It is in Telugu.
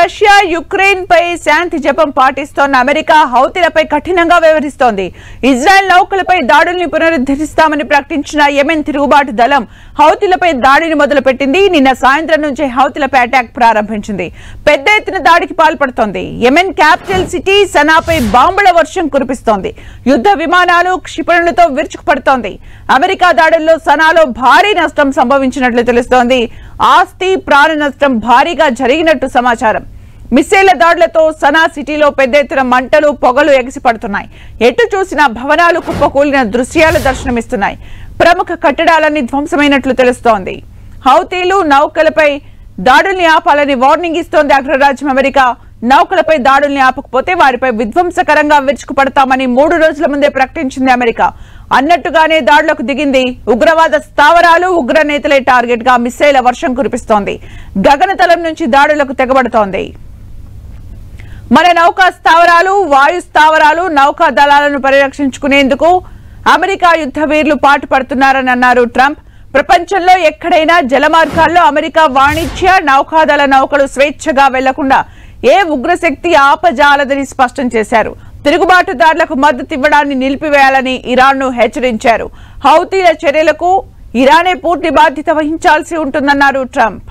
రష్యా యుక్రెయిన్ పై శాంతి జపం పాటిస్తోన్న అమెరికా హౌతీలపై కఠినంగా వ్యవహరిస్తోంది. ఇజ్రాయెల్ నౌకలపై దాడుల్ని పునరుద్ధరిస్తామని ప్రకటించిన యెమెన్ తిరుగుబాటు దళం హౌతీలపై దాడిని మొదలుపెట్టింది. నిన్న సాయంత్రం నుంచే హౌతీలపై అటాక్ ప్రారంభించింది. పెద్ద ఎత్తున దాడికి పాల్పడుతోంది. యెమెన్ క్యాపిటల్ సిటీ సనాపై బాంబుల వర్షం కురిపిస్తోంది. యుద్ధ విమానాలు క్షిపణులతో విరుచుకుపడుతోంది. అమెరికా దాడుల్లో సనాలో భారీ నష్టం సంభవించినట్లు తెలుస్తోంది. ఆస్తి ప్రాణ నష్టం భారీగా జరిగినట్టు సమాచారం. మిస్సైళ్ల దాడులతో సనా సిటీలో పెద్ద ఎత్తున మంటలు పొగలు ఎగిసిపడుతున్నాయి. ఎటు చూసినా భవనాలు కుప్పకూలిన దృశ్యాలు దర్శనమిస్తున్నాయి. ప్రముఖ కట్టడాలన్నీ ధ్వంసమైనట్లు తెలుస్తోంది. హౌతీలు నౌకలపై దాడుల్ని ఆపాలని వార్నింగ్ ఇస్తోంది అగ్రరాజ్యం అమెరికా. నౌకలపై దాడుల్ని ఆపకపోతే వారిపై విధ్వంసకరంగా విరుచుకుపడతామని 3 రోజుల ముందే ప్రకటించింది అమెరికా. అన్నట్టుగానే దాడులకు దిగింది. ఉగ్రవాద స్థావరాలు, ఉగ్ర నేతలే టార్గెట్ గా మిస్సైల వర్షం కురిపిస్తోంది. గగనతలం నుంచి దాడులకు తెగబడుతోంది. మన నౌకా స్థావరాలు, వాయు స్థావరాలు, నౌకా దళాలను పరిరక్షించుకునేందుకు అమెరికా యుద్ధ వీరులు పాటుపడుతున్నారని అన్నారు ట్రంప్. ప్రపంచంలో ఎక్కడైనా జలమార్గాల్లో అమెరికా వాణిజ్య నౌకాదళ నౌకలు స్వేచ్ఛగా వెళ్లకుండా ఏ ఉగ్రశక్తి ఆపజాలదని స్పష్టం చేశారు. తిరుగుబాటుదారులకు మద్దతు ఇవ్వడాన్ని నిలిపివేయాలని ఇరాన్ను హెచ్చరించారు. హౌతీల చర్యలకు ఇరానే పూర్తి బాధ్యత వహించాల్సి ఉంటుందన్నారు ట్రంప్.